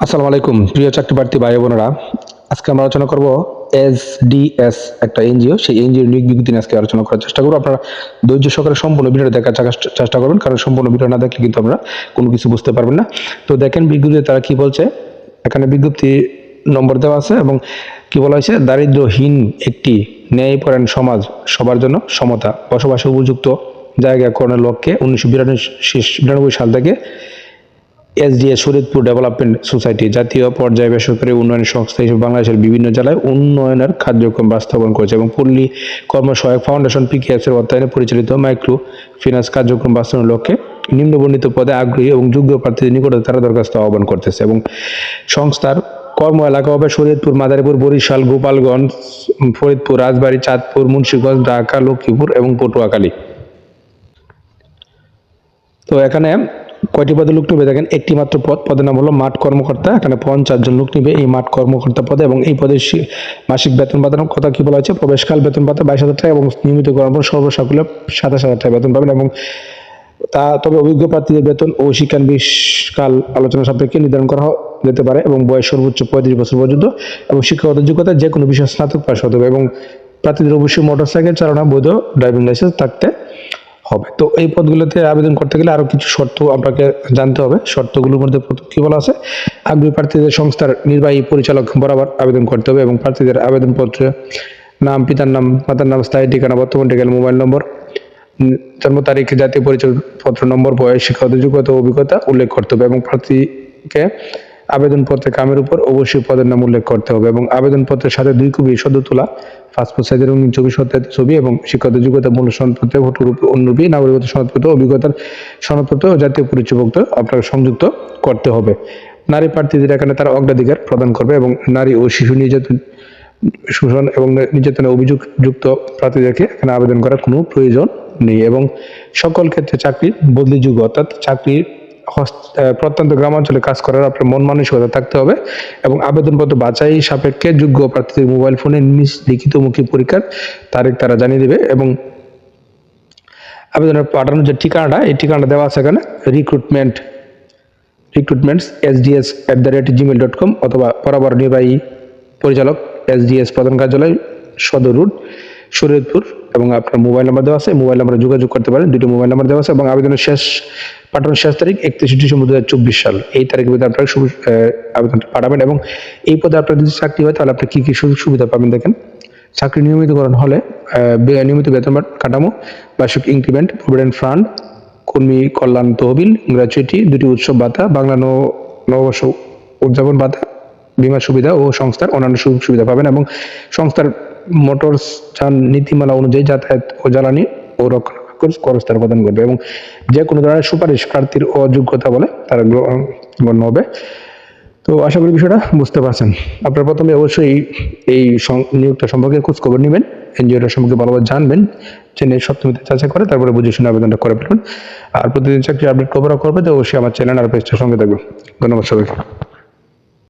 আসসালামু আলাইকুম প্রিয় চাকরি প্রার্থী ভাই বোনেরা। আজকে আমরা আলোচনা করব এসডিএস একটা এনজিও, সেই এনজিও নিয়োগ বিজ্ঞপ্তি নিয়ে আজকে আলোচনা করার চেষ্টা করবো। আপনারা ধৈর্য সহকারে সম্পূর্ণ ভিডিওটা দেখার চেষ্টা করবেন, কারণ সম্পূর্ণ ভিডিও না দেখলে কিন্তু আমরা কোনো কিছু বুঝতে পারবেন না। তো দেখেন বিজ্ঞপ্তিতে তারা কি বলছে। এখানে বিজ্ঞপ্তি নম্বর দেওয়া আছে এবং কি বলা হয়েছে, দারিদ্র্যহীন একটি ন্যায়পরায়ণ সমাজ, সবার জন্য সমতা, বসবাসে উপযুক্ত জায়গা করণের লক্ষ্যে 1992 সাল থেকে এসডিএস শরীয়তপুর ডেভেলপমেন্ট সোসাইটি জাতীয় পর্যায়ে বেসরকারি উন্নয়ন সংস্থা হিসেবে বাংলাদেশের বিভিন্ন জেলায় উন্নয়নের কার্যক্রম বাস্তবায়ন করেছে এবং পল্লী কর্মসহায়ক ফাউন্ডেশন পিকেএস এর অর্থায়নে পরিচালিত মাইক্রো ফিন্যান্স কার্যক্রম বাস্তবায়নের লক্ষ্যে নিম্নবর্ণিত পদে আগ্রহী এবং যোগ্য প্রার্থীদের নিকটে তারা দরখাস্ত আহ্বান করতেছে। এবং সংস্থার কর্ম এলাকা হবে শরীয়তপুর, মাদারীপুর, বরিশাল, গোপালগঞ্জ, ফরিদপুর, রাজবাড়ী, চাঁদপুর, মুন্সিগঞ্জ, ঢাকা, লক্ষ্মীপুর এবং পটুয়াখালী। তো এখানে কয়টি পদে লোক নিবে দেখেন, একটি মাত্র পদ, পদের নাম হলো মাঠ কর্মকর্তা। এখানে 50 জন লোক নিবে এই মাঠ কর্মকর্তা পদে এবং এই পদে মাসিক বেতন পাতানোর কথা কি বলা হয়েছে, প্রবেশকাল বেতন পাতা 22,000 টাকা এবং নিয়মিত কর্মরত সর্বসাকুল্যে 27,000 টাকা বেতন পাবেন। এবং তবে অভিজ্ঞ প্রার্থীদের বেতন ও শিক্ষানবিশকাল আলোচনা সাপেক্ষে নির্ধারণ করা যেতে পারে এবং বয়স সর্বোচ্চ 35 বছর পর্যন্ত এবং শিক্ষাগত যোগ্যতা যে কোনো বিষয়ে স্নাতক পাশ হতে হবে এবং প্রার্থীদের অবশ্যই মোটরসাইকেল চালানো বৈধ ড্রাইভিং লাইসেন্স থাকতে হবে। তো এই পদগুলোতে আবেদন করতে গেলে আরো কিছু শর্ত আপনাকে জানতে হবে। শর্তগুলোর মধ্যে প্রথম কি বলা আছে, আগ্রহী প্রার্থীদের সংস্থার নির্বাহী পরিচালক বরাবর আবেদন করতে হবে এবং প্রার্থীদের আবেদনপত্রে নাম, পিতার নাম, মাতার নাম, স্থায়ী ঠিকানা, বর্তমান ঠিকানা, মোবাইল নম্বর, জন্ম তারিখ, জাতীয় পরিচয়পত্র নম্বর, বয়স, শিক্ষাগত যোগ্যতা ও অভিজ্ঞতা উল্লেখ করতে হবে এবং প্রার্থীকে আবেদনপত্রে কামের উপর অবশ্যই পদের নাম উল্লেখ করতে হবে এবং আবেদনপত্রের সাথে 2 কপি সদ্য তোলা পাসপোর্ট সাইজের রঙিন ছবি, সত্যায়িত ছবি এবং শিক্ষাগত যোগ্যতা মূল সনদপত্র, ভোটার অনুলিপি, নাগরিকত্ব সনদপত্র, অভিজ্ঞতার সনদপত্র ও জাতীয় পরিচয়পত্র আপনাকে সংযুক্ত করতে হবে। নারী প্রার্থীদের এখানে তারা অগ্রাধিকার প্রদান করবে এবং নারী ও শিশু শোষণ এবং নির্যাতনের অভিযোগযুক্ত প্রার্থীদেরকে এখানে আবেদন করার কোনো প্রয়োজন নেই এবং সকল ক্ষেত্রে চাকরির বদলিযোগ্য, অর্থাৎ চাকরির প্রত্যন্ত গ্রামাঞ্চলে কাজ করার আপনার মন মানসিকতা থাকতে হবে এবং আবেদনপত্র বাছাই সাপেক্ষে যোগ্য প্রার্থীদের মোবাইল ফোনে লিখিতমুখী পরীক্ষার তারিখ তারা জানিয়ে দেবে এবং আবেদনের পাঠানোর যে ঠিকানাটা, এই ঠিকানাটা দেওয়া আছে এখানে, recruitmentsSDS@gmail.com অথবা বরাবর নির্বাহী পরিচালক এসডিএস প্রধান কার্যালয়, সদর রোড, শরীয়তপুর এবং আপনার মোবাইল নাম্বার দেওয়া আছে। মোবাইল নাম্বারে যোগাযোগ করতে পারেন, 2টি মোবাইল নাম্বার দেওয়া আছে এবং আবেদনের পাঠানোর শেষ তারিখ 31 ডিসেম্বর 2024 সাল। এই তারিখের মধ্যে আপনারা আবেদনটা পাঠাবেন এবং এই পদে আপনার যদি চাকরি হয় তাহলে আপনি কি কি সুযোগ সুবিধা পাবেন দেখেন। চাকরি নিয়মিতকরণ হলে নিয়মিত বেতন কাঠামো, বার্ষিক ইনক্রিমেন্ট, প্রভিডেন্ট ফান্ড, কর্মী কল্যাণ তহবিল, গ্র্যাচুইটি, 2টি উৎসব ভাতা, বাংলা নববর্ষ উদযাপন ভাতা, বীমা সুবিধা ও সংস্থার অন্যান্য সুযোগ সুবিধা পাবেন এবং সংস্থার মোটর যান নীতিমালা অনুযায়ী যাতায়াত ও জ্বালানি ও রক্ষণাবেক্ষণ খরচ তারা প্রদান করবে এবং যে কোনো ধরনের সুপারিশ প্রার্থীর অযোগ্যতা বলে তারা গণ্য হবে। তো আশা করি বিষয়টা বুঝতে পারছেন। আপনারা প্রথমে অবশ্যই এই নিয়োগটা সম্পর্কে খোঁজখবর নেবেন, এনজিওটা সম্পর্কে ভালোভাবে জানবেন, জেনে সত্যমিথ্যা যাচাই করে তারপরে বুঝে শুনে আবেদনটা করে ফেলবেন। আর প্রতিদিন চাকরি আপডেট খবর করবে তো অবশ্যই আমার চ্যানেল আর পেজটার সঙ্গে থাকবে। ধন্যবাদ সবাইকে।